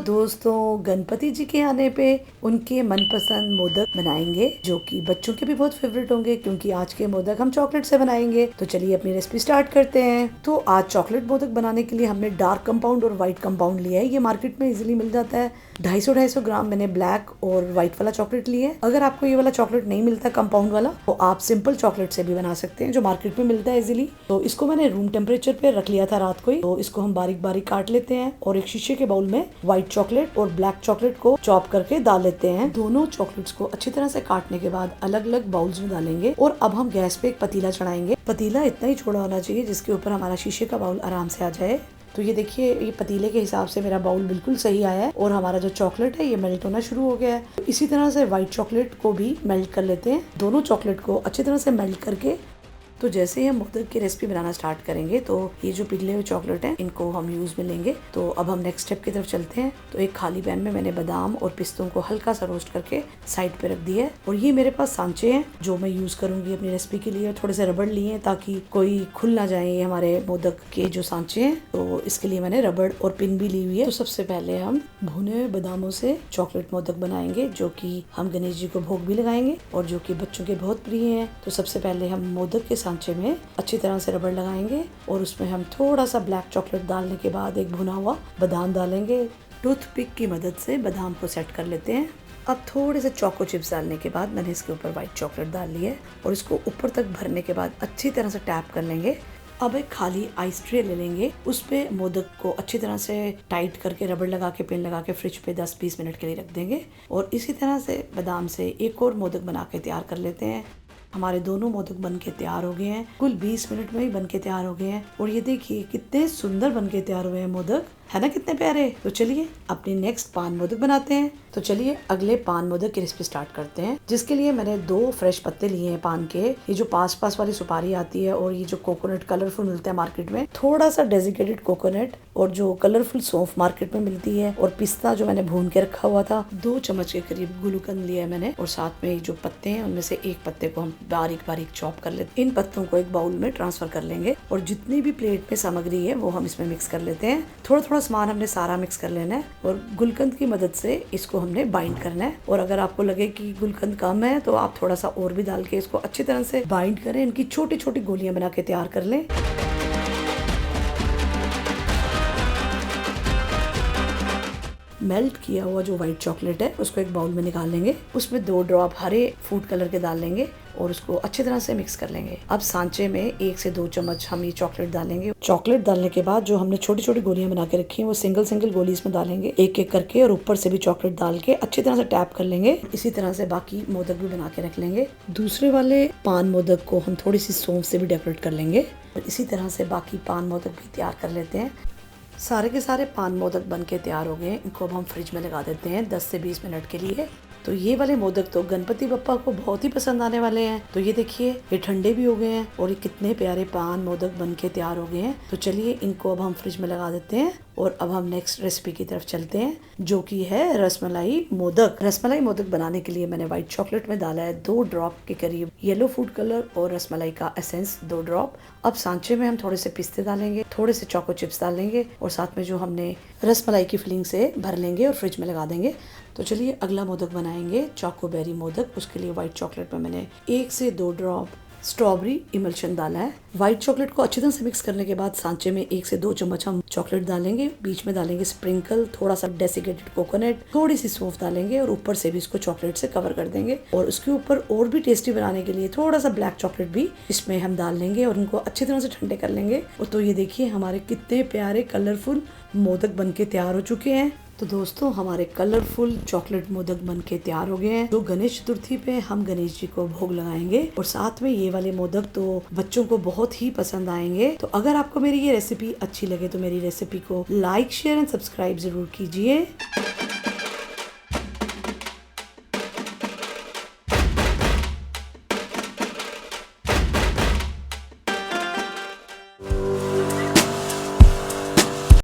दोस्तों, गणपति जी के आने पे उनके मनपसंद मोदक बनाएंगे जो कि बच्चों के भी बहुत फेवरेट होंगे, क्योंकि आज के मोदक हम चॉकलेट से बनाएंगे। तो चलिए अपनी रेसिपी स्टार्ट करते हैं। तो आज चॉकलेट मोदक बनाने के लिए हमने डार्क कंपाउंड और व्हाइट कंपाउंड लिया है। ये मार्केट में इजीली मिल जाता है। 250-250 ग्राम मैंने ब्लैक और व्हाइट वाला चॉकलेट लिया है। अगर आपको ये वाला चॉकलेट नहीं मिलता कंपाउंड वाला, तो आप सिंपल चॉकलेट से भी बना सकते हैं जो मार्केट में मिलता है इजीली। तो इसको मैंने रूम टेम्परेचर पे रख लिया था रात को ही। तो इसको हम बारीक बारीक काट लेते हैं और एक शीशे के बाउल में व्हाइट चॉकलेट और ब्लैक चॉकलेट को चॉप करके डाल लेते हैं। दोनों चॉकलेट्स को अच्छी तरह से काटने के बाद अलग अलग बाउल्स में डालेंगे और अब हम गैस पे एक पतीला चढ़ाएंगे। पतीला इतना ही छोटा होना चाहिए जिसके ऊपर हमारा शीशे का बाउल आराम से आ जाए। तो ये देखिए, ये पतीले के हिसाब से मेरा बाउल बिल्कुल सही आया है और हमारा जो चॉकलेट है ये मेल्ट होना शुरू हो गया है। तो इसी तरह से व्हाइट चॉकलेट को भी मेल्ट कर लेते हैं। दोनों चॉकलेट को अच्छी तरह से मेल्ट करके तो जैसे ही हम मोदक की रेसिपी बनाना स्टार्ट करेंगे तो ये जो पिघले हुए चॉकलेट हैं इनको हम यूज में लेंगे। तो अब हम नेक्स्ट स्टेप की तरफ चलते हैं। तो एक खाली पैन में मैंने बादाम और पिस्तों को हल्का सा रोस्ट करके साइड पे रख दिया है और ये मेरे पास सांचे हैं जो मैं यूज करूंगी अपनी रेसिपी के लिए। थोड़े से रबड़ लिए हैं ताकि कोई खुल ना जाए ये हमारे मोदक के जो सांचे हैं। तो इसके लिए मैंने रबड़ और पिन भी ली हुई है। तो सबसे पहले हम भुने हुए बादामों से चॉकलेट मोदक बनाएंगे जो कि हम गणेश जी को भोग भी लगाएंगे और जो कि बच्चों के बहुत प्रिय है। तो सबसे पहले हम मोदक के सांचे में अच्छी तरह से रबड़ लगाएंगे और उसमें हम थोड़ा सा ब्लैक चॉकलेट डालने के बाद एक भुना हुआ बादाम डालेंगे। टूथपिक की मदद से बादाम को सेट कर लेते हैं। अब थोड़े से चोको चिप्स डालने के बाद मैंने इसके ऊपर व्हाइट चॉकलेट डाल ली है और इसको ऊपर तक भरने के बाद अच्छी तरह से टैप कर लेंगे। अब एक खाली आइस ट्रे ले लेंगे, उस पे मोदक को अच्छी तरह से टाइट करके रबड़ लगा के पिन लगा के फ्रिज पे 10-20 मिनट के लिए रख देंगे और इसी तरह से बादाम से एक और मोदक बना के तैयार कर लेते हैं। हमारे दोनों मोदक बन के तैयार हो गए हैं। कुल 20 मिनट में ही बन के तैयार हो गए हैं और ये देखिए कितने सुंदर बन के तैयार हुए हैं मोदक, है ना, कितने प्यारे। तो चलिए अपनी नेक्स्ट पान मोदक बनाते हैं। तो चलिए अगले पान मोदक की रेसिपी स्टार्ट करते हैं, जिसके लिए मैंने 2 फ्रेश पत्ते लिए हैं पान के। ये जो पास वाली सुपारी आती है और ये जो कोकोनट कलरफुल मिलता है मार्केट में, थोड़ा सा डेजिकेटेड कोकोनट और जो कलरफुल सौंफ मार्केट में मिलती है और पिस्ता जो मैंने भून के रखा हुआ था। 2 चम्मच के करीब गुलकंद लिया है मैंने और साथ में जो पत्ते हैं उनमें से एक पत्ते को हम बारीक बारीक चॉप कर लेते हैं। इन पत्तों को एक बाउल में ट्रांसफर कर लेंगे और जितनी भी प्लेट में सामग्री है वो हम इसमें मिक्स कर लेते हैं। थोड़ा थोड़ा सामान हमने सारा मिक्स कर लेना है और गुलकंद की मदद से इसको हमने बाइंड करना है। और अगर आपको लगे कि गुलकंद कम है तो आप थोड़ा सा और भी डाल के इसको अच्छी तरह से बाइंड करें। इनकी छोटी छोटी गोलियां बना के तैयार कर लें। मेल्ट किया हुआ जो व्हाइट चॉकलेट है उसको एक बाउल में निकाल लेंगे। उसमें 2 ड्रॉप हरे फूड कलर के डाल लेंगे और उसको अच्छी तरह से मिक्स कर लेंगे। अब सांचे में 1 से 2 चम्मच हम ये चॉकलेट डालेंगे। चॉकलेट डालने के बाद जो हमने छोटी छोटी गोलियां बना के रखी हैं वो सिंगल गोली इसमें डालेंगे एक एक करके और ऊपर से भी चॉकलेट डाल के अच्छी तरह से टैप कर लेंगे। इसी तरह से बाकी मोदक भी बना के रख लेंगे। दूसरे वाले पान मोदक को हम थोड़ी सी सौंफ से भी डेकोरेट कर लेंगे और इसी तरह से बाकी पान मोदक भी तैयार कर लेते हैं। सारे के सारे पान मोदक बन के तैयार हो गए। इनको अब हम फ्रिज में लगा देते हैं 10 से 20 मिनट के लिए। तो ये वाले मोदक तो गणपति बप्पा को बहुत ही पसंद आने वाले हैं। तो ये देखिए ये ठंडे भी हो गए हैं और ये कितने प्यारे पान मोदक बन के तैयार हो गए हैं। तो चलिए इनको अब हम फ्रिज में लगा देते हैं और अब हम नेक्स्ट रेसिपी की तरफ चलते हैं जो कि है रसमलाई मोदक। रसमलाई मोदक बनाने के लिए मैंने व्हाइट चॉकलेट में डाला है 2 ड्रॉप के करीब येलो फूड कलर और रसमलाई का एसेंस 2 ड्रॉप। अब सांचे में हम थोड़े से पिस्ते डालेंगे, थोड़े से चोको चिप्स डालेंगे और साथ में जो हमने रसमलाई की फिलिंग से भर लेंगे और फ्रिज में लगा देंगे। तो चलिए अगला मोदक बनाएंगे चोको बेरी मोदक। उसके लिए व्हाइट चॉकलेट में मैंने 1 से 2 ड्रॉप स्ट्रॉबेरी इमल्शन डाला है। व्हाइट चॉकलेट को अच्छी तरह से मिक्स करने के बाद सांचे में 1 से 2 चम्मच हम चॉकलेट डालेंगे। बीच में डालेंगे स्प्रिंकल, थोड़ा सा डेसिकेटेड कोकोनट, थोड़ी सी सौंफ डालेंगे और ऊपर से भी इसको चॉकलेट से कवर कर देंगे। और उसके ऊपर और भी टेस्टी बनाने के लिए थोड़ा सा ब्लैक चॉकलेट भी इसमें हम डाल लेंगे और उनको अच्छी तरह से ठंडे कर लेंगे। और तो ये देखिए हमारे कितने प्यारे कलरफुल मोदक बन के तैयार हो चुके हैं। तो दोस्तों हमारे कलरफुल चॉकलेट मोदक बन के तैयार हो गए हैं जो गणेश चतुर्थी पे हम गणेश जी को भोग लगाएंगे। और साथ में ये वाले मोदक तो बच्चों को बहुत ही पसंद आएंगे। तो अगर आपको मेरी ये रेसिपी अच्छी लगे तो मेरी रेसिपी को लाइक, शेयर एंड सब्सक्राइब जरूर कीजिए।